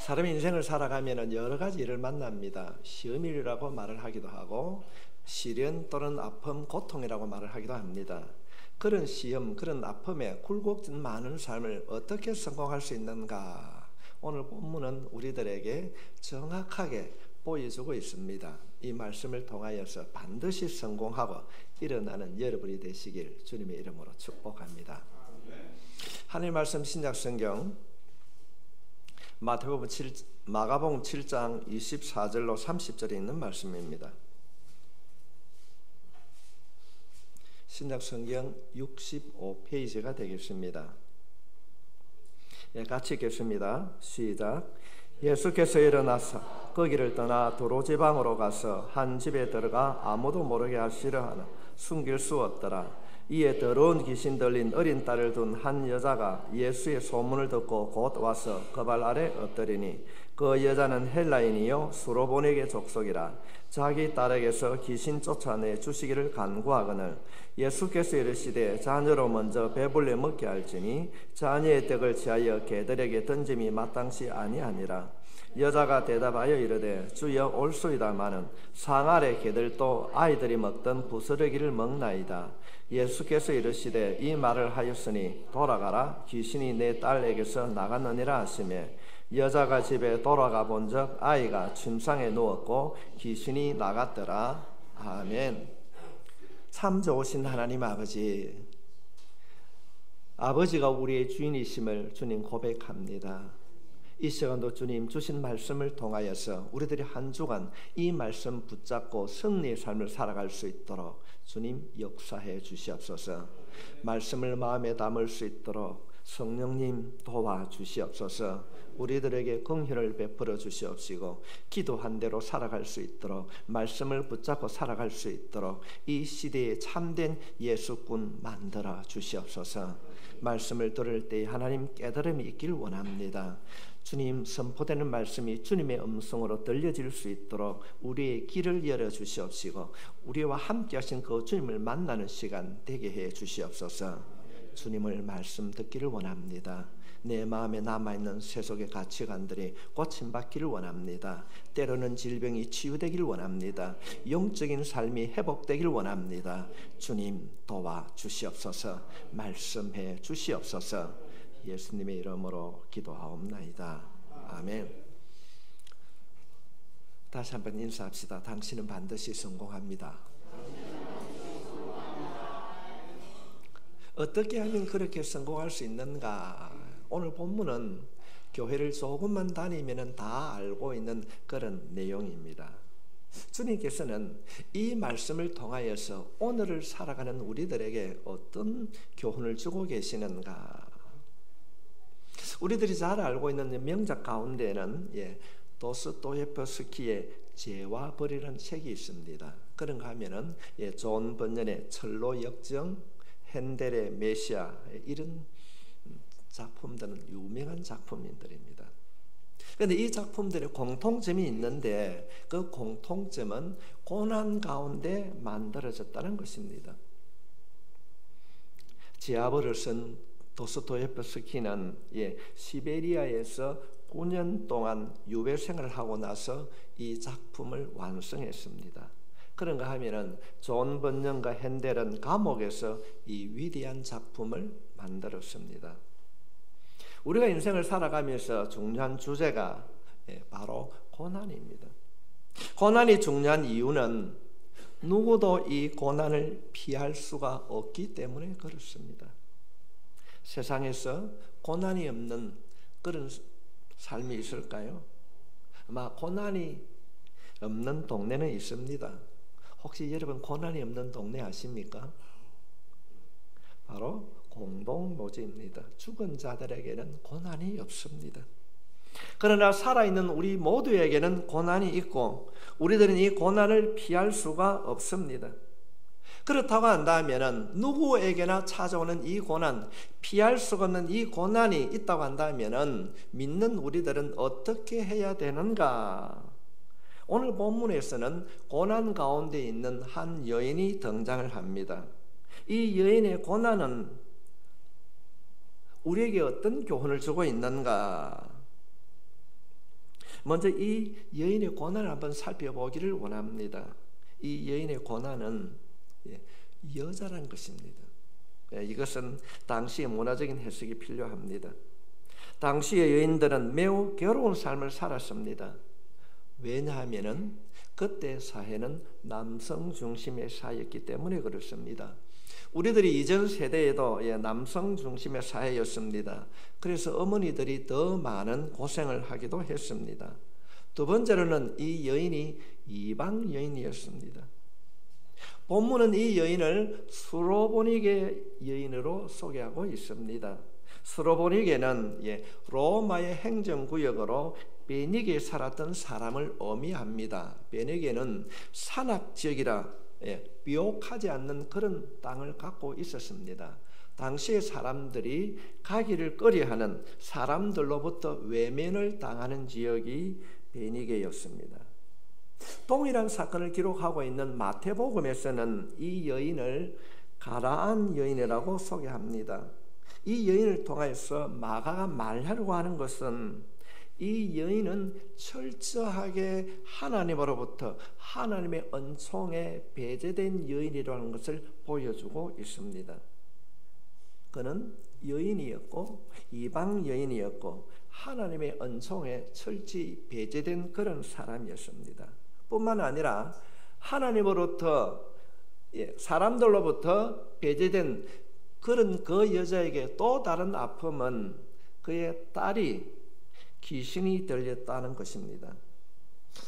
사람의 인생을 살아가면 여러 가지 일을 만납니다. 시험이라고 말을 하기도 하고 시련 또는 아픔, 고통이라고 말을 하기도 합니다. 그런 시험, 그런 아픔에 굴곡진 많은 삶을 어떻게 성공할 수 있는가? 오늘 본문은 우리들에게 정확하게 보여주고 있습니다. 이 말씀을 통하여서 반드시 성공하고 일어나는 여러분이 되시길 주님의 이름으로 축복합니다. 하나님의 말씀 신약성경 마가복음 7장 24절로 30절에 있는 말씀입니다. 신약성경 65페이지가 되겠습니다. 같이 읽겠습니다. 시작. 예수께서 일어나서 거기를 떠나 도로지방으로 가서 한 집에 들어가 아무도 모르게 하시려 하나 숨길 수 없더라. 이에 더러운 귀신 들린 어린 딸을 둔 한 여자가 예수의 소문을 듣고 곧 와서 그 발 아래 엎드리니 그 여자는 헬라인이요 수로보네게 족속이라. 자기 딸에게서 귀신 쫓아내 주시기를 간구하거늘 예수께서 이르시되 자녀로 먼저 배불려 먹게 할지니 자녀의 떡을 취하여 개들에게 던짐이 마땅치 아니하니라. 여자가 대답하여 이르되 주여 올소이다마는 상아래 개들도 아이들이 먹던 부스러기를 먹나이다. 예수께서 이르시되 이 말을 하였으니 돌아가라 귀신이 내 딸에게서 나갔느니라 하시매 여자가 집에 돌아가 본즉 아이가 침상에 누웠고 귀신이 나갔더라. 아멘. 참 좋으신 하나님 아버지가 우리의 주인이심을 주님 고백합니다. 이 시간도 주님 주신 말씀을 통하여서 우리들이 한 주간 이 말씀 붙잡고 승리의 삶을 살아갈 수 있도록 주님 역사해 주시옵소서. 말씀을 마음에 담을 수 있도록 성령님 도와주시옵소서. 우리들에게 긍휼을 베풀어 주시옵시고 기도한 대로 살아갈 수 있도록 말씀을 붙잡고 살아갈 수 있도록 이 시대에 참된 예수꾼 만들어 주시옵소서. 말씀을 들을 때 하나님 깨달음이 있길 원합니다. 주님 선포되는 말씀이 주님의 음성으로 들려질 수 있도록 우리의 길을 열어주시옵시고 우리와 함께 하신 그 주님을 만나는 시간 되게 해 주시옵소서. 주님을 말씀 듣기를 원합니다. 내 마음에 남아있는 세속의 가치관들이 고침받기를 원합니다. 때로는 질병이 치유되기를 원합니다. 영적인 삶이 회복되기를 원합니다. 주님 도와주시옵소서. 말씀해 주시옵소서. 예수님의 이름으로 기도하옵나이다. 아멘. 다시 한번 인사합시다. 당신은 반드시 성공합니다. 어떻게 하면 그렇게 성공할 수 있는가? 오늘 본문은 교회를 조금만 다니면 다 알고 있는 그런 내용입니다. 주님께서는 이 말씀을 통하여서 오늘을 살아가는 우리들에게 어떤 교훈을 주고 계시는가? 우리들이 잘 알고 있는 명작 가운데는 도스토예프스키의 죄와 벌이라는 책이 있습니다. 그런가 하면은 존 번연의 철로 역정, 핸델의 메시아 이런 작품들은 유명한 작품들입니다. 그런데 이 작품들의 공통점이 있는데 그 공통점은 고난 가운데 만들어졌다는 것입니다. 제아벌을 쓴 도스토예프스키는 시베리아에서 9년 동안 유배 생활을 하고 나서 이 작품을 완성했습니다. 그런가 하면은 존 번연과 핸델은 감옥에서 이 위대한 작품을 만들었습니다. 우리가 인생을 살아가면서 중요한 주제가 바로 고난입니다. 고난이 중요한 이유는 누구도 이 고난을 피할 수가 없기 때문에 그렇습니다. 세상에서 고난이 없는 그런 삶이 있을까요? 아마 고난이 없는 동네는 있습니다. 혹시 여러분 고난이 없는 동네 아십니까? 바로 공동묘지입니다. 죽은 자들에게는 고난이 없습니다. 그러나 살아있는 우리 모두에게는 고난이 있고 우리들은 이 고난을 피할 수가 없습니다. 그렇다고 한다면 누구에게나 찾아오는 이 고난, 피할 수가 없는 이 고난이 있다고 한다면 믿는 우리들은 어떻게 해야 되는가? 오늘 본문에서는 고난 가운데 있는 한 여인이 등장을 합니다. 이 여인의 고난은 우리에게 어떤 교훈을 주고 있는가? 먼저 이 여인의 고난을 한번 살펴보기를 원합니다. 이 여인의 고난은 여자란 것입니다. 이것은 당시의 문화적인 해석이 필요합니다. 당시의 여인들은 매우 괴로운 삶을 살았습니다. 왜냐하면 그때 사회는 남성 중심의 사회였기 때문에 그렇습니다. 우리들이 이전 세대에도 남성 중심의 사회였습니다. 그래서 어머니들이 더 많은 고생을 하기도 했습니다. 두 번째로는 이 여인이 이방 여인이었습니다. 본문은 이 여인을 수로보니게 여인으로 소개하고 있습니다. 수로보니게는 로마의 행정구역으로 베니게에 살았던 사람을 의미합니다. 베니게는 산악지역이라 비옥하지 않는 그런 땅을 갖고 있었습니다. 당시의 사람들이 가기를 꺼려하는, 사람들로부터 외면을 당하는 지역이 베니게였습니다. 동일한 사건을 기록하고 있는 마태복음에서는 이 여인을 가라안 여인이라고 소개합니다. 이 여인을 통해서 마가가 말하려고 하는 것은 이 여인은 철저하게 하나님으로부터 하나님의 은총에 배제된 여인이라는 것을 보여주고 있습니다. 그는 여인이었고 이방 여인이었고 하나님의 은총에 철저히 배제된 그런 사람이었습니다. 뿐만 아니라 하나님으로부터 사람들로부터 배제된 그런 그 여자에게 또 다른 아픔은 그의 딸이 귀신이 들렸다는 것입니다.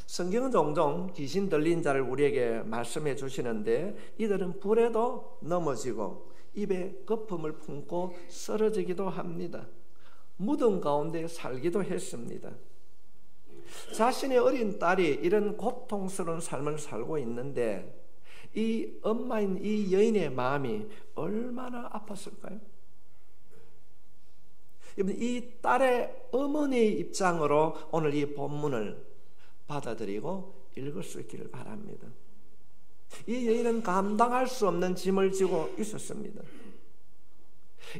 성경은 종종 귀신 들린 자를 우리에게 말씀해 주시는데 이들은 불에도 넘어지고 입에 거품을 품고 쓰러지기도 합니다. 무덤 가운데 살기도 했습니다. 자신의 어린 딸이 이런 고통스러운 삶을 살고 있는데 이 엄마인 이 여인의 마음이 얼마나 아팠을까요? 이 딸의 어머니의 입장으로 오늘 이 본문을 받아들이고 읽을 수 있기를 바랍니다. 이 여인은 감당할 수 없는 짐을 지고 있었습니다.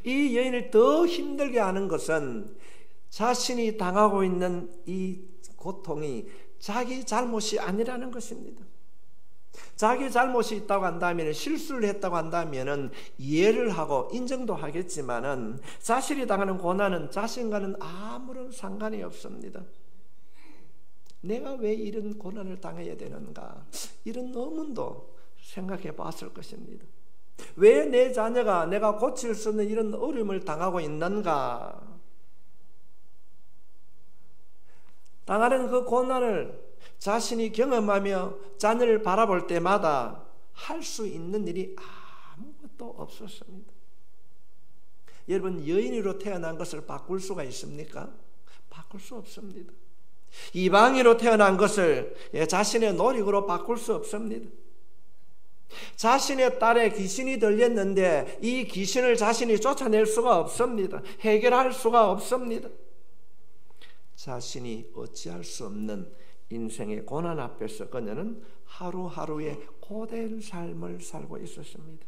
이 여인을 더 힘들게 하는 것은 자신이 당하고 있는 이 고통이 자기 잘못이 아니라는 것입니다. 자기 잘못이 있다고 한다면, 실수를 했다고 한다면 이해를 하고 인정도 하겠지만은 자신이 당하는 고난은 자신과는 아무런 상관이 없습니다. 내가 왜 이런 고난을 당해야 되는가? 이런 의문도 생각해 봤을 것입니다. 왜 내 자녀가 내가 고칠 수 없는 이런 어려움을 당하고 있는가? 당하는 그 고난을 자신이 경험하며 자녀를 바라볼 때마다 할 수 있는 일이 아무것도 없었습니다. 여러분, 여인으로 태어난 것을 바꿀 수가 있습니까? 바꿀 수 없습니다. 이방인으로 태어난 것을 자신의 노력으로 바꿀 수 없습니다. 자신의 딸에 귀신이 들렸는데 이 귀신을 자신이 쫓아낼 수가 없습니다. 해결할 수가 없습니다. 자신이 어찌할 수 없는 인생의 고난 앞에서 그녀는 하루하루의 고된 삶을 살고 있었습니다.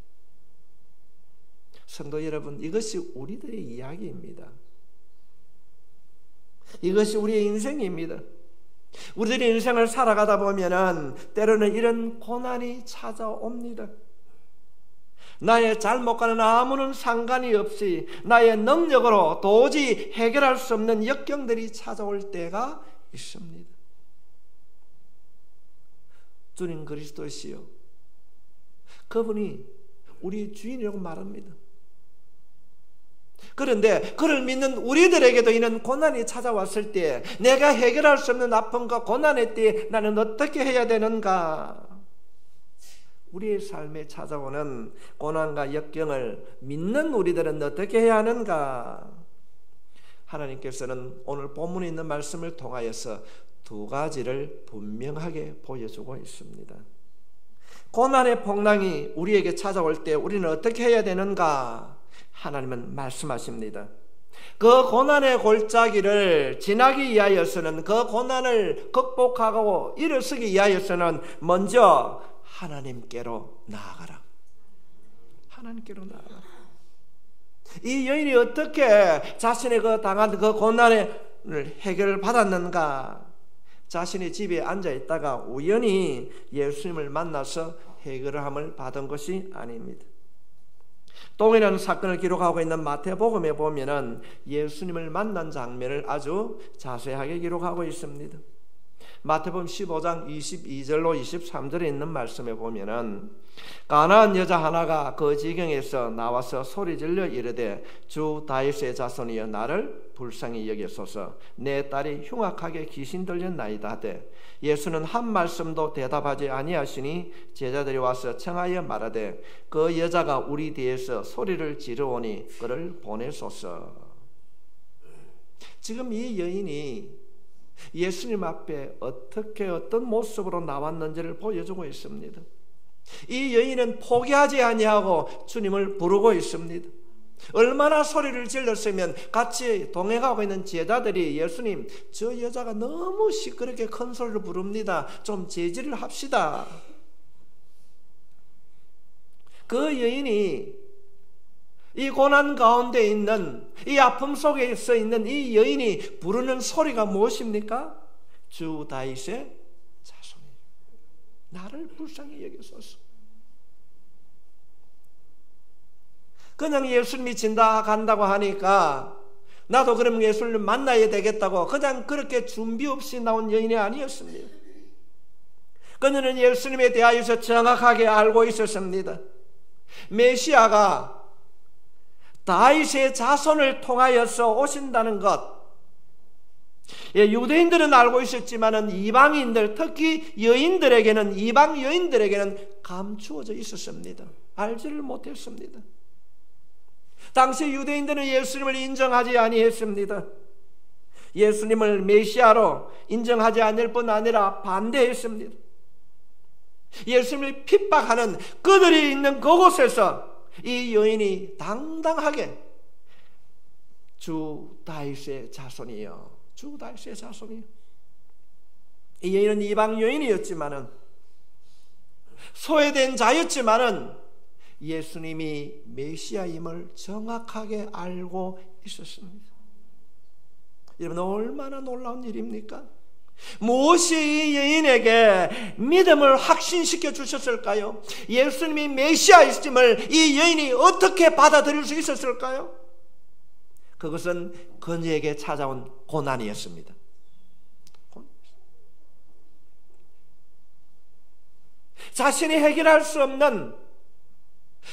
성도 여러분, 이것이 우리들의 이야기입니다. 이것이 우리의 인생입니다. 우리들의 인생을 살아가다 보면은 때로는 이런 고난이 찾아옵니다. 나의 잘못과는 아무런 상관이 없이 나의 능력으로 도저히 해결할 수 없는 역경들이 찾아올 때가 있습니다. 주님 그리스도시요, 그분이 우리 주인이라고 말합니다. 그런데 그를 믿는 우리들에게도 이런 고난이 찾아왔을 때, 내가 해결할 수 없는 아픔과 고난의 때에 나는 어떻게 해야 되는가? 우리의 삶에 찾아오는 고난과 역경을 믿는 우리들은 어떻게 해야 하는가? 하나님께서는 오늘 본문에 있는 말씀을 통하여서 두 가지를 분명하게 보여주고 있습니다. 고난의 풍랑이 우리에게 찾아올 때 우리는 어떻게 해야 되는가? 하나님은 말씀하십니다. 그 고난의 골짜기를 지나기 위하여서는, 그 고난을 극복하고 일어서기 위하여서는 먼저 하나님께로 나아가라. 하나님께로 나아가라. 이 여인이 어떻게 자신의 그 당한 그 고난을 해결을 받았는가? 자신의 집에 앉아 있다가 우연히 예수님을 만나서 해결을 함을 받은 것이 아닙니다. 동일한 사건을 기록하고 있는 마태복음에 보면은 예수님을 만난 장면을 아주 자세하게 기록하고 있습니다. 마태복음 15장 22절로 23절에 있는 말씀에 보면은 가나안 여자 하나가 그 지경에서 나와서 소리질러 이르되 주 다윗의 자손이여 나를 불쌍히 여기소서 내 딸이 흉악하게 귀신 들렸나이다 하되 예수는 한 말씀도 대답하지 아니하시니 제자들이 와서 청하여 말하되 그 여자가 우리 뒤에서 소리를 지르오니 그를 보내소서. 지금 이 여인이 예수님 앞에 어떻게 어떤 모습으로 나왔는지를 보여주고 있습니다. 이 여인은 포기하지 아니하고 주님을 부르고 있습니다. 얼마나 소리를 질렀으면 같이 동행하고 있는 제자들이 예수님, 저 여자가 너무 시끄럽게 큰 소리를 부릅니다. 좀 제지를 합시다. 그 여인이 이 고난 가운데 있는 이 아픔 속에서 있는 이 여인이 부르는 소리가 무엇입니까? 주 다윗의 자손이 나를 불쌍히 여기소서. 그냥 예수님이 지나간다고 하니까 나도 그럼 예수님을 만나야 되겠다고 그냥 그렇게 준비 없이 나온 여인이 아니었습니다. 그녀는 예수님에 대하여서 정확하게 알고 있었습니다. 메시아가 다윗의 자손을 통하여서 오신다는 것, 유대인들은 알고 있었지만 이방인들, 특히 여인들에게는, 이방 여인들에게는 감추어져 있었습니다. 알지를 못했습니다. 당시 유대인들은 예수님을 인정하지 아니했습니다. 예수님을 메시아로 인정하지 않을 뿐 아니라 반대했습니다. 예수님을 핍박하는 그들이 있는 그곳에서 이 여인이 당당하게 주 다윗의 자손이요, 주 다윗의 자손이요. 이 여인은 이방 여인이었지만은, 소외된 자였지만은 예수님이 메시아임을 정확하게 알고 있었습니다. 여러분, 얼마나 놀라운 일입니까? 무엇이 이 여인에게 믿음을 확신시켜 주셨을까요? 예수님이 메시아이심을 이 여인이 어떻게 받아들일 수 있었을까요? 그것은 그녀에게 찾아온 고난이었습니다. 자신이 해결할 수 없는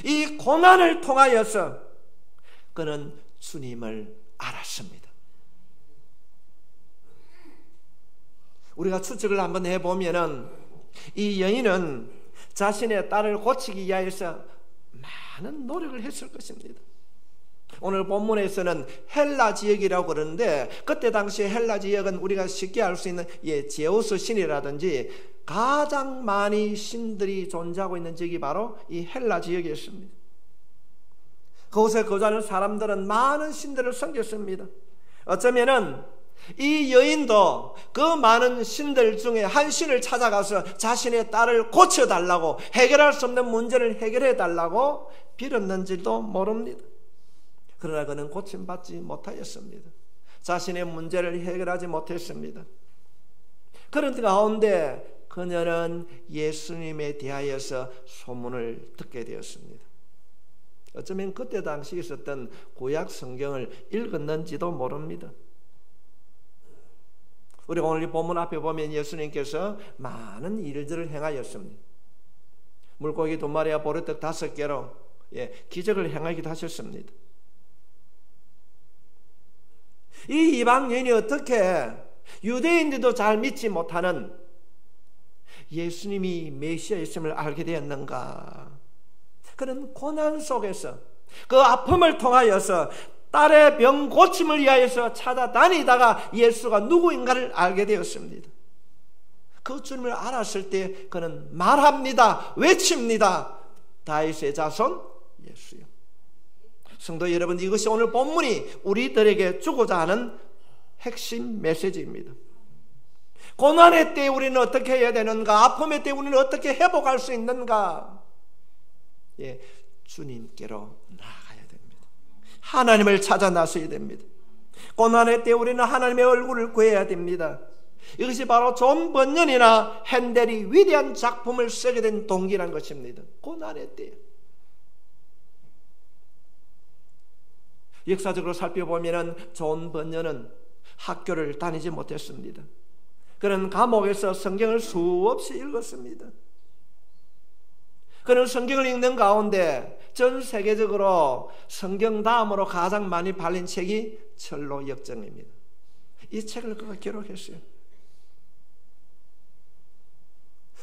이 고난을 통하여서 그는 주님을 알았습니다. 우리가 추측을 한번 해보면은 이 여인은 자신의 딸을 고치기 위하여서 많은 노력을 했을 것입니다. 오늘 본문에서는 헬라 지역이라고 그러는데, 그때 당시 헬라 지역은 우리가 쉽게 알 수 있는 제우스 신이라든지 가장 많이 신들이 존재하고 있는 지역이 바로 이 헬라 지역이었습니다. 그곳에 거주하는 사람들은 많은 신들을 섬겼습니다. 어쩌면은 이 여인도 그 많은 신들 중에 한 신을 찾아가서 자신의 딸을 고쳐달라고, 해결할 수 없는 문제를 해결해달라고 빌었는지도 모릅니다. 그러나 그는 고침받지 못하였습니다. 자신의 문제를 해결하지 못했습니다. 그런 가운데 그녀는 예수님에 대하여서 소문을 듣게 되었습니다. 어쩌면 그때 당시 있었던 구약 성경을 읽었는지도 모릅니다. 우리가 오늘 이 본문 앞에 보면 예수님께서 많은 일들을 행하였습니다. 물고기 2마리와 보리떡 5개로 기적을 행하기도 하셨습니다. 이 이방 여인이 어떻게 유대인들도 잘 믿지 못하는 예수님이 메시아이심을 알게 되었는가? 그는 고난 속에서 그 아픔을 통하여서 딸의 병 고침을 위하여서 찾아다니다가 예수가 누구인가를 알게 되었습니다. 그 주님을 알았을 때 그는 말합니다. 외칩니다. 다윗의 자손 예수요. 성도 여러분, 이것이 오늘 본문이 우리들에게 주고자 하는 핵심 메시지입니다. 고난의 때 우리는 어떻게 해야 되는가? 아픔의 때 우리는 어떻게 회복할 수 있는가? 주님께로 나아가야 됩니다. 하나님을 찾아 나서야 됩니다. 고난의 때 우리는 하나님의 얼굴을 구해야 됩니다. 이것이 바로 존 번연이나 핸델이 위대한 작품을 쓰게 된 동기란 것입니다. 고난의 때에. 역사적으로 살펴보면 존 번연은 학교를 다니지 못했습니다. 그는 감옥에서 성경을 수없이 읽었습니다. 그는 성경을 읽는 가운데 전 세계적으로 성경 다음으로 가장 많이 팔린 책이 철로 역정입니다. 이 책을 그가 기록했어요.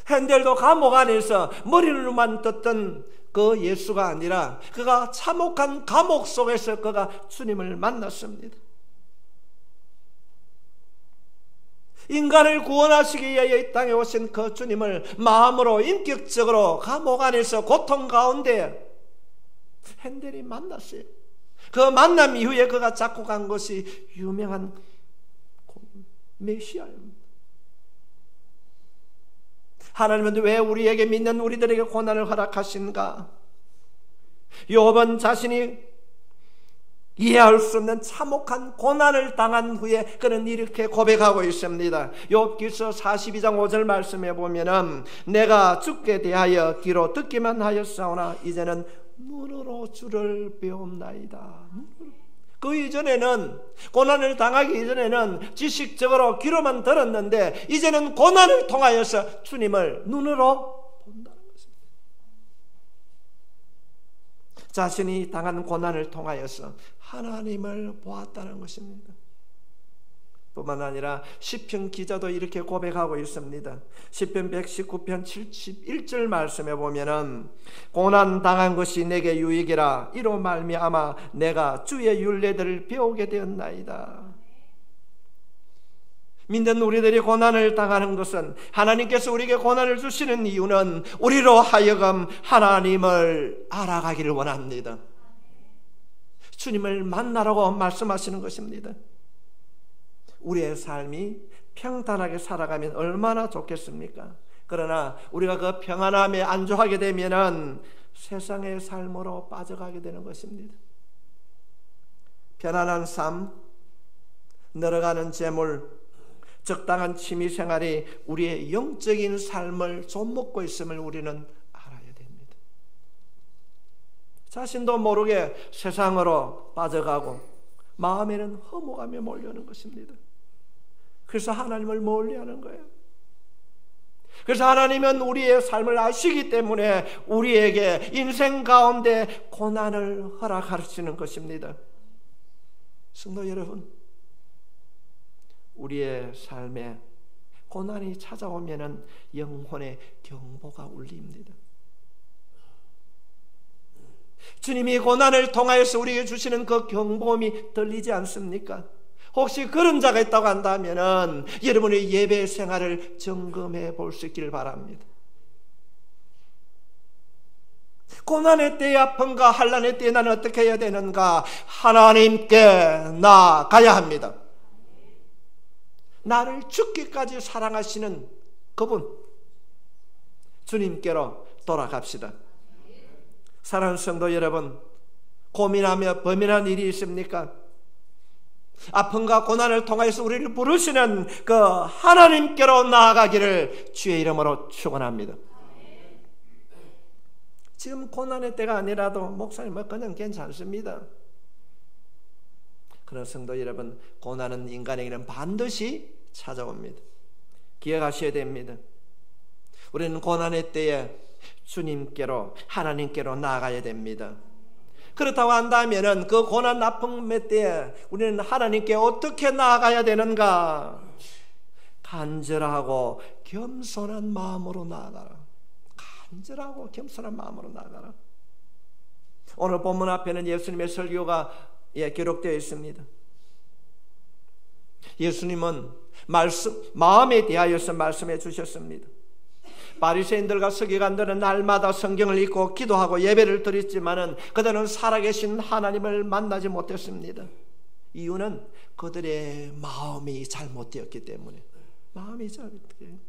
핸델도 감옥 안에서 머리로만 듣던 그 예수가 아니라 그가 참혹한 감옥 속에서 그가 주님을 만났습니다. 인간을 구원하시기 위하여 이 땅에 오신 그 주님을 마음으로 인격적으로 감옥 안에서 고통 가운데 핸델이 만났어요. 그 만남 이후에 그가 작곡한 것이 유명한 메시아입니다. 하나님은 왜 우리에게 믿는 우리들에게 고난을 허락하신가? 욥은 자신이 이해할 수 없는 참혹한 고난을 당한 후에 그는 이렇게 고백하고 있습니다. 욥기서 42장 5절 말씀에 보면은 내가 주께 대하여 귀로 듣기만 하였사오나 이제는 눈으로 주를 배움나이다. 그 이전에는, 고난을 당하기 이전에는 지식적으로 귀로만 들었는데 이제는 고난을 통하여서 주님을 눈으로 본다는 것입니다. 자신이 당한 고난을 통하여서 하나님을 보았다는 것입니다. 뿐만 아니라 시편 기자도 이렇게 고백하고 있습니다. 시편 119편 71절 말씀에 보면은 고난 당한 것이 내게 유익이라 이로 말미암아 내가 주의 율례들을 배우게 되었나이다. 믿는 우리들이 고난을 당하는 것은, 하나님께서 우리에게 고난을 주시는 이유는 우리로 하여금 하나님을 알아가기를 원합니다. 주님을 만나라고 말씀하시는 것입니다. 우리의 삶이 평탄하게 살아가면 얼마나 좋겠습니까? 그러나 우리가 그 평안함에 안주하게 되면은 세상의 삶으로 빠져가게 되는 것입니다. 편안한 삶, 늘어가는 재물, 적당한 취미생활이 우리의 영적인 삶을 좀먹고 있음을 우리는 알아야 됩니다. 자신도 모르게 세상으로 빠져가고 마음에는 허무감이 몰려오는 것입니다. 그래서 하나님을 멀리하는 거예요. 그래서 하나님은 우리의 삶을 아시기 때문에 우리에게 인생 가운데 고난을 허락하시는 것입니다. 성도 여러분, 우리의 삶에 고난이 찾아오면 영혼의 경보가 울립니다. 주님이 고난을 통하여서 우리에게 주시는 그 경보음이 들리지 않습니까? 혹시 그런 자가 있다고 한다면 여러분의 예배 생활을 점검해 볼 수 있기를 바랍니다. 고난의 때에 아픔과 환난의 때에 나는 어떻게 해야 되는가? 하나님께 나아가야 합니다. 나를 죽기까지 사랑하시는 그분, 주님께로 돌아갑시다. 사랑하는 성도 여러분, 고민하며 범인한 일이 있습니까? 아픔과 고난을 통해서 우리를 부르시는 그 하나님께로 나아가기를 주의 이름으로 축원합니다. 지금 고난의 때가 아니라도 목사님 그냥 괜찮습니다. 그런 성도 여러분, 고난은 인간에게는 반드시 찾아옵니다. 기억하셔야 됩니다. 우리는 고난의 때에 주님께로, 하나님께로 나아가야 됩니다. 그렇다고 한다면 그 고난 아픔의 때에 우리는 하나님께 어떻게 나아가야 되는가? 간절하고 겸손한 마음으로 나아가라. 간절하고 겸손한 마음으로 나아가라. 오늘 본문 앞에는 예수님의 설교가 기록되어 있습니다. 예수님은 마음에 대하여서 말씀해 주셨습니다. 바리새인들과 서기관들은 날마다 성경을 읽고 기도하고 예배를 드렸지만은 그들은 살아계신 하나님을 만나지 못했습니다. 이유는 그들의 마음이 잘못되었기 때문에. 마음이 잘못되었기.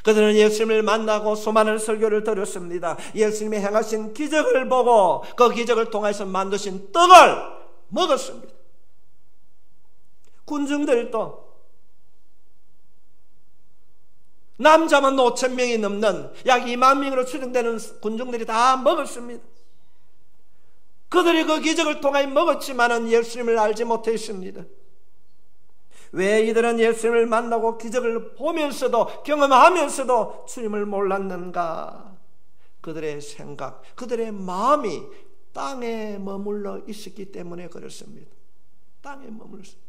그들은 예수님을 만나고 수많은 설교를 들었습니다. 예수님이 행하신 기적을 보고 그 기적을 통해서 만드신 떡을 먹었습니다. 군중들도 남자만 5,000명이 넘는 약 2만 명으로 추정되는 군중들이 다 먹었습니다. 그들이 그 기적을 통하여 먹었지만은 예수님을 알지 못했습니다. 왜 이들은 예수님을 만나고 기적을 보면서도 경험하면서도 주님을 몰랐는가? 그들의 생각, 그들의 마음이 땅에 머물러 있었기 때문에 그렇습니다. 땅에 머물렀습니다.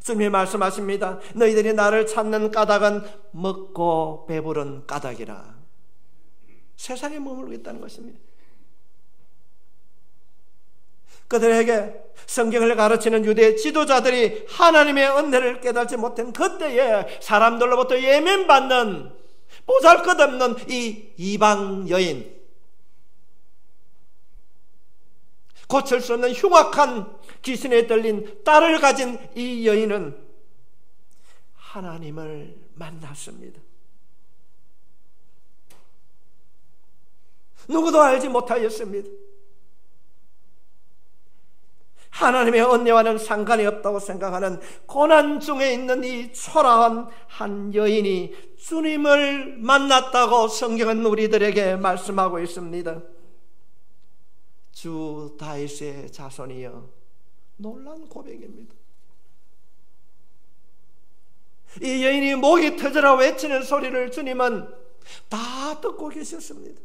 주님이 말씀하십니다. 너희들이 나를 찾는 까닭은 먹고 배부른 까닭이라. 세상에 머물고 있다는 것입니다. 그들에게 성경을 가르치는 유대 지도자들이 하나님의 은혜를 깨닫지 못한 그때에 사람들로부터 예면받는 보잘것없는 이 이방 여인, 고칠 수 없는 흉악한 귀신에 들린 딸을 가진 이 여인은 하나님을 만났습니다. 누구도 알지 못하였습니다. 하나님의 은혜와는 상관이 없다고 생각하는 고난 중에 있는 이 초라한 한 여인이 주님을 만났다고 성경은 우리들에게 말씀하고 있습니다. 주 다윗의 자손이여, 놀란 고백입니다. 이 여인이 목이 터져라 외치는 소리를 주님은 다 듣고 계셨습니다.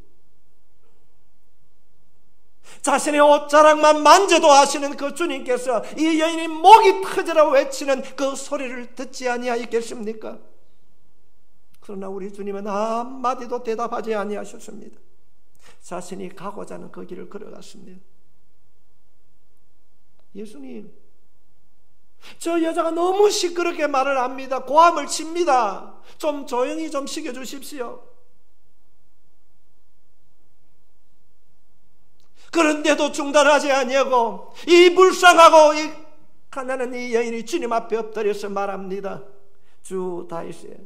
자신의 옷자락만 만져도 아시는 그 주님께서 이 여인이 목이 터져라 외치는 그 소리를 듣지 아니하였겠습니까? 그러나 우리 주님은 한마디도 대답하지 아니하셨습니다. 자신이 가고자 하는 그 길을 걸어갔습니다. 예수님, 저 여자가 너무 시끄럽게 말을 합니다. 고함을 칩니다. 좀 조용히 좀 시켜주십시오. 그런데도 중단하지 아니하고 이 불쌍하고 이 가난한 이 여인이 주님 앞에 엎드려서 말합니다. 주 다윗의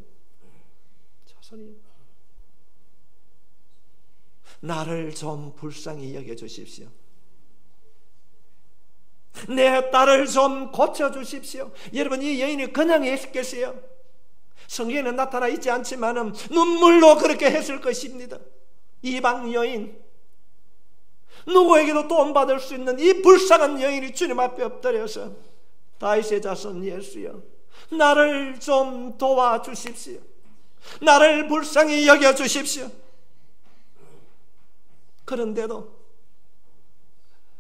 자손이여, 나를 좀 불쌍히 여겨주십시오. 내 딸을 좀 고쳐주십시오. 여러분, 이 여인이 그냥 했겠어요? 성경에는 나타나 있지 않지만 눈물로 그렇게 했을 것입니다. 이방 여인, 누구에게도 도움받을 수 있는 이 불쌍한 여인이 주님 앞에 엎드려서 다윗의 자손 예수여, 나를 좀 도와주십시오. 나를 불쌍히 여겨주십시오. 그런데도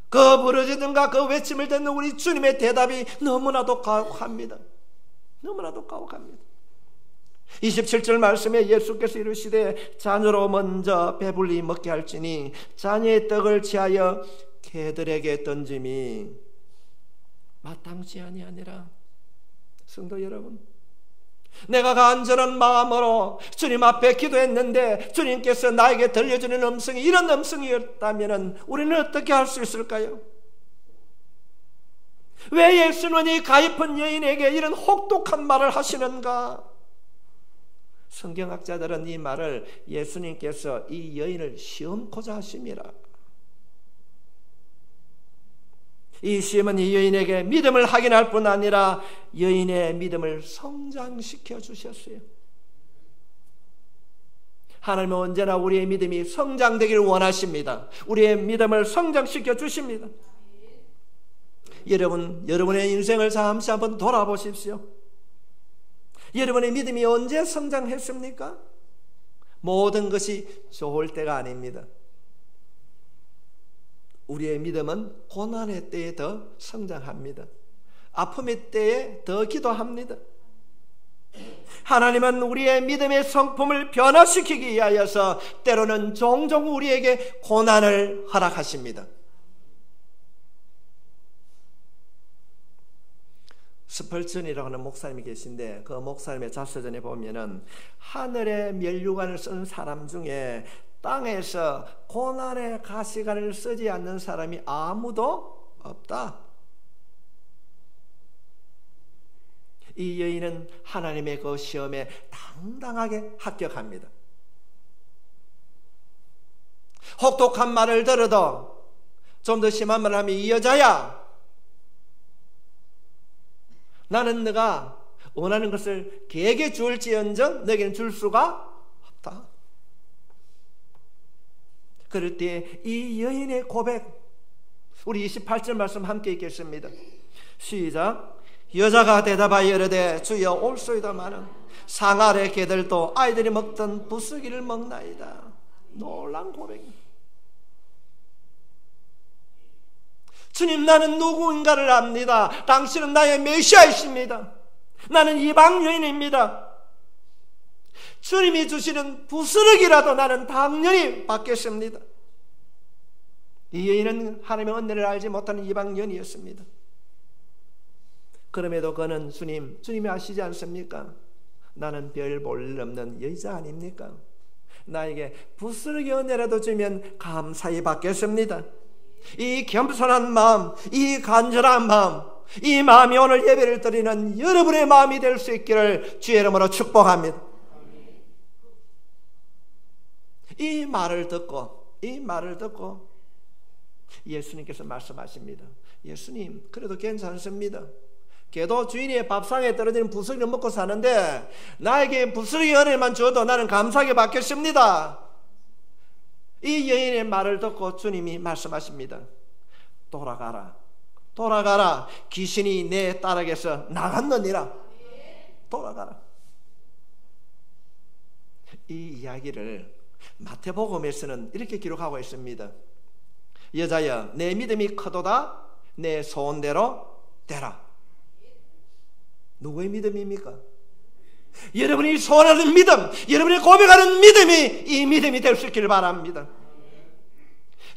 그 부르짖음과 그 외침을 듣는 우리 주님의 대답이 너무나도 가혹합니다. 너무나도 가혹합니다. 27절 말씀에 예수께서 이르시되 자녀로 먼저 배불리 먹게 할지니 자녀의 떡을 취하여 개들에게 던짐이 마땅치 아니하니라. 성도 여러분, 내가 간절한 마음으로 주님 앞에 기도했는데 주님께서 나에게 들려주는 음성이 이런 음성이었다면 우리는 어떻게 할 수 있을까요? 왜 예수는 이 가엾은 여인에게 이런 혹독한 말을 하시는가? 성경학자들은 이 말을 예수님께서 이 여인을 시험코자 하심이라. 이 시험은 이 여인에게 믿음을 확인할 뿐 아니라 여인의 믿음을 성장시켜 주셨어요. 하나님은 언제나 우리의 믿음이 성장되기를 원하십니다. 우리의 믿음을 성장시켜 주십니다. 여러분의 인생을 잠시 한번 돌아보십시오. 여러분의 믿음이 언제 성장했습니까? 모든 것이 좋을 때가 아닙니다. 우리의 믿음은 고난의 때에 더 성장합니다. 아픔의 때에 더 기도합니다. 하나님은 우리의 믿음의 성품을 변화시키기 위하여서 때로는 종종 우리에게 고난을 허락하십니다. 스펄전이라고 하는 목사님이 계신데 그 목사님의 자서전에 보면은 하늘의 면류관을 쓴 사람 중에 땅에서 고난의 가시관을 쓰지 않는 사람이 아무도 없다. 이 여인은 하나님의 그 시험에 당당하게 합격합니다. 혹독한 말을 들어도 좀 더 심한 말을 하면 이 여자야, 나는 네가 원하는 것을 개에게 주을지언정 너에게는 줄 수가 없다. 그럴 때 이 여인의 고백, 우리 28절 말씀 함께 읽겠습니다. 시작. 여자가 대답하여 이르되 주여 올소이다마는 상 아래 개들도 아이들이 먹던 부스기를 먹나이다. 놀란 고백입니다. 주님, 나는 누구인가를 압니다. 당신은 나의 메시아이십니다. 나는 이방 여인입니다. 주님이 주시는 부스러기라도 나는 당연히 받겠습니다. 이 여인은 하나님의 은혜를 알지 못하는 이방 여인이었습니다. 그럼에도 그는 주님이 아시지 않습니까? 나는 별 볼 일 없는 여자 아닙니까? 나에게 부스러기 은혜라도 주면 감사히 받겠습니다. 이 겸손한 마음, 이 간절한 마음, 이 마음이 오늘 예배를 드리는 여러분의 마음이 될 수 있기를 주의 이름으로 축복합니다. 이 말을 듣고 예수님께서 말씀하십니다. 예수님, 그래도 괜찮습니다. 걔도 주인의 밥상에 떨어지는 부스러기를 먹고 사는데 나에게 부스러기 은혜만 줘도 나는 감사하게 받겠습니다. 이 여인의 말을 듣고 주님이 말씀하십니다. 돌아가라. 귀신이 내 딸에게서 나갔느니라. 돌아가라. 이 이야기를 마태복음에서는 이렇게 기록하고 있습니다. 여자여, 내 믿음이 크도다. 내 소원대로 되라. 누구의 믿음입니까? 여러분이 소원하는 믿음, 여러분이 고백하는 믿음이 이 믿음이 될 수 있기를 바랍니다.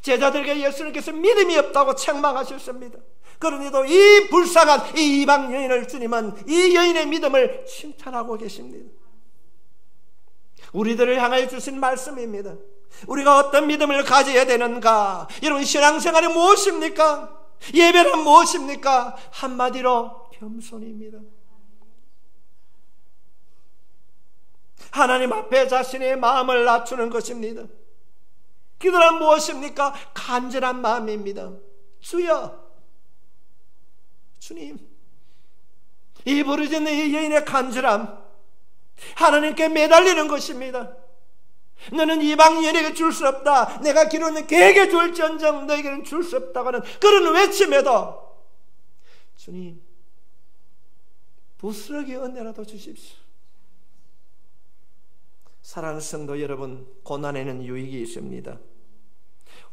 제자들에게 예수님께서 믿음이 없다고 책망하셨습니다. 그러니도 이 불쌍한 이 이방 여인을 주님은 이 여인의 믿음을 칭찬하고 계십니다. 우리들을 향하여 주신 말씀입니다. 우리가 어떤 믿음을 가져야 되는가? 여러분, 신앙생활이 무엇입니까? 예배는 무엇입니까? 한마디로 겸손입니다. 하나님 앞에 자신의 마음을 낮추는 것입니다. 기도란 무엇입니까? 간절한 마음입니다. 주여, 주님, 이 부르짖는 이 여인의 간절함, 하나님께 매달리는 것입니다. 너는 이방 여인에게 줄 수 없다. 내가 기르는 개에게 줄지언정 너에게는 줄 수 없다고 하는 그런 외침에도 주님, 부스러기 은혜라도 주십시오. 사랑하는 성도 여러분, 고난에는 유익이 있습니다.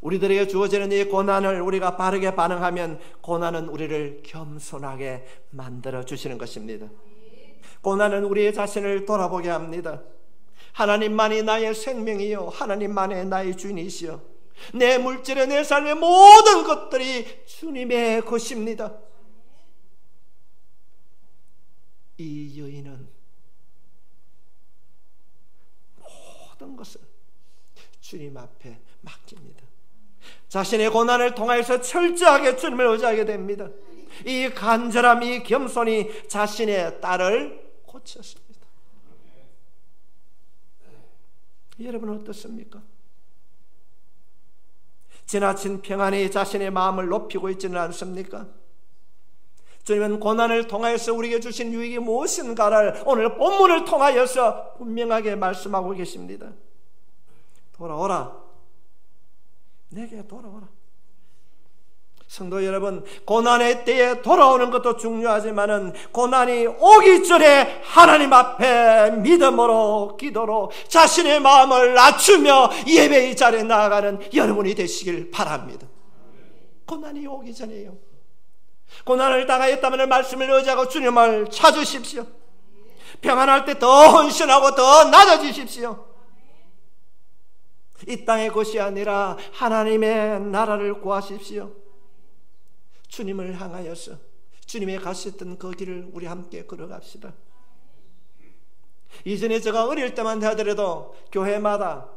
우리들에게 주어지는 이 고난을 우리가 바르게 반응하면 고난은 우리를 겸손하게 만들어 주시는 것입니다. 고난은 우리의 자신을 돌아보게 합니다. 하나님만이 나의 생명이요, 하나님만이 나의 주인이시여, 내 물질의 내 삶의 모든 것들이 주님의 것입니다. 이 여인은 모든 것을 주님 앞에 맡깁니다. 자신의 고난을 통하여서 철저하게 주님을 의지하게 됩니다. 이 간절함, 이 겸손이 자신의 딸을 고쳤습니다. 여러분은 어떻습니까? 지나친 평안이 자신의 마음을 높이고 있지는 않습니까? 주님은 고난을 통하여서 우리에게 주신 유익이 무엇인가를 오늘 본문을 통하여서 분명하게 말씀하고 계십니다. 돌아오라. 내게 돌아오라. 성도 여러분, 고난의 때에 돌아오는 것도 중요하지만은 고난이 오기 전에 하나님 앞에 믿음으로, 기도로 자신의 마음을 낮추며 예배의 자리에 나아가는 여러분이 되시길 바랍니다. 고난이 오기 전에요. 고난을 당하였다면 말씀을 의지하고 주님을 찾으십시오. 평안할 때 더 헌신하고 더 낮아지십시오. 이 땅의 것이 아니라 하나님의 나라를 구하십시오. 주님을 향하여서 주님의 가셨던 그 길을 우리 함께 걸어갑시다. 이전에 제가 어릴 때만 하더라도 교회마다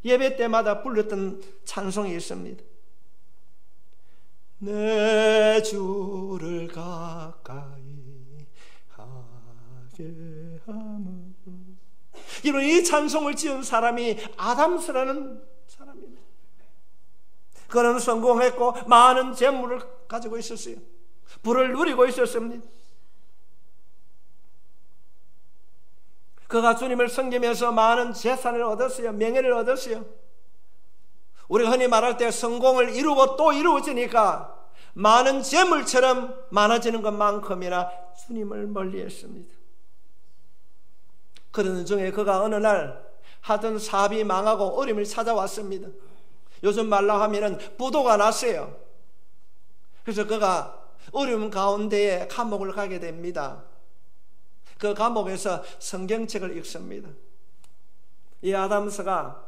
예배 때마다 불렀던 찬송이 있습니다. 내 주를 가까이 하게 하므로. 이런 이 찬송을 지은 사람이 아담스라는 사람입니다. 그는 성공했고 많은 재물을 가지고 있었어요. 부를 누리고 있었습니다. 그가 주님을 섬기면서 많은 재산을 얻었어요. 명예를 얻었어요. 우리가 흔히 말할 때 성공을 이루고 또 이루어지니까 많은 재물처럼 많아지는 것만큼이나 주님을 멀리했습니다. 그러는 중에 그가 어느 날 하던 사업이 망하고 어려움이 찾아왔습니다. 요즘 말로 하면은 부도가 났어요. 그래서 그가 어려움 가운데에 감옥을 가게 됩니다. 그 감옥에서 성경책을 읽습니다. 이 아담스가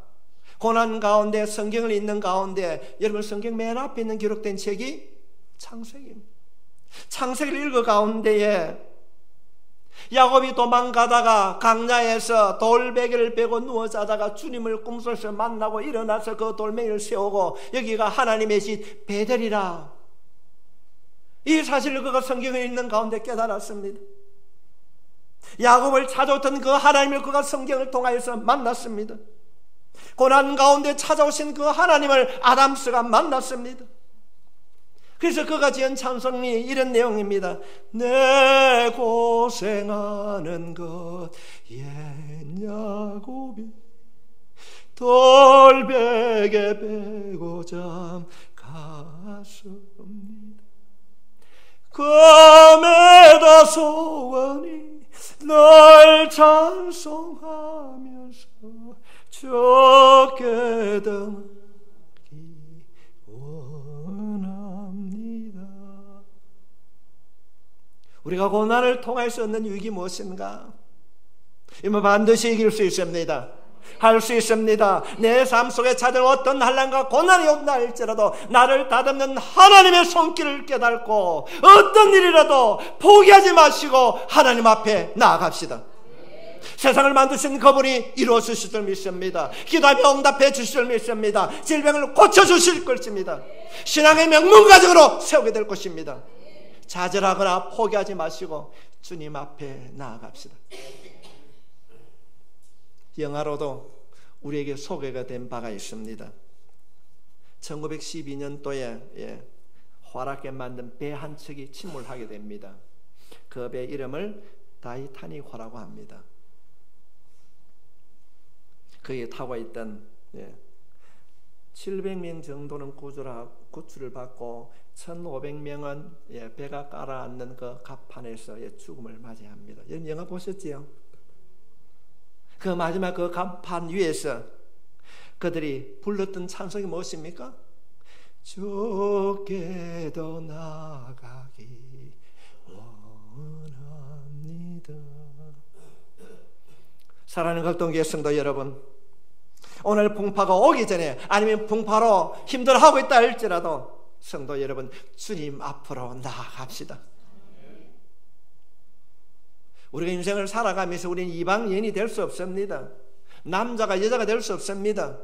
고난 가운데 성경을 읽는 가운데 여러분 성경 맨 앞에 있는 기록된 책이 창세기입니다. 창세기를 읽어 가운데에 야곱이 도망가다가 강야에서 돌베개를 베고 누워 자다가 주님을 꿈속에서 만나고 일어나서 그 돌멩이를 세우고 여기가 하나님의 집 베델이라, 이 사실을 그가 성경을 읽는 가운데 깨달았습니다. 야곱을 찾아오던 그 하나님을 그가 성경을 통하여서 만났습니다. 고난 가운데 찾아오신 그 하나님을 아담스가 만났습니다. 그래서 그가 지은 찬송이 이런 내용입니다. 내 고생하는 것 옛 야곱이 돌베개 베고 잠갔습니다. 금에다 소원이 널 찬송하면서 좋게 등하기 원합니다. 우리가 고난을 통해서 얻는 유익이 무엇인가? 이모 반드시 이길 수 있습니다. 할 수 있습니다. 내 삶 속에 찾아온 어떤 한란과 고난이 온다 할지라도 나를 다듬는 하나님의 손길을 깨닫고 어떤 일이라도 포기하지 마시고 하나님 앞에 나아갑시다. 세상을 만드신 그분이 이루어 주실 줄 믿습니다. 기도하며 응답해 주실 줄 믿습니다. 질병을 고쳐주실 것입니다. 신앙의 명문가정으로 세우게 될 것입니다. 좌절하거나 포기하지 마시고 주님 앞에 나아갑시다. 영화로도 우리에게 소개가 된 바가 있습니다. 1912년도에 화랍게 만든 배 한 척이 침몰하게 됩니다. 그 배 이름을 타이타닉호라고 합니다. 거기에 타고 있던 700명 정도는 구출을 받고 1500명은 배가 깔아앉는 그 갑판에서 죽음을 맞이합니다. 여러분 영화 보셨지요? 그 마지막 그 갑판 위에서 그들이 불렀던 찬송이 무엇입니까? 주께도 나가기 원합니다. 사랑하는 극동교회 성도 여러분, 오늘 풍파가 오기 전에 아니면 풍파로 힘들어하고 있다 할지라도 성도 여러분, 주님 앞으로 나아갑시다. 우리가 인생을 살아가면서 우리는 이방인이 될 수 없습니다. 남자가 여자가 될 수 없습니다.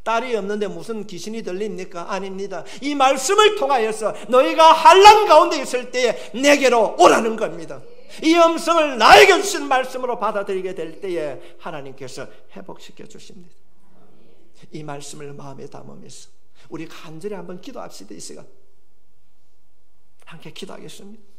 딸이 없는데 무슨 귀신이 들립니까? 아닙니다. 이 말씀을 통하여서 너희가 환난 가운데 있을 때에 내게로 오라는 겁니다. 이 음성을 나에게 주신 말씀으로 받아들이게 될 때에 하나님께서 회복시켜 주십니다. 이 말씀을 마음에 담으면서 우리 간절히 한번 기도합시다. 이 시간 함께 기도하겠습니다.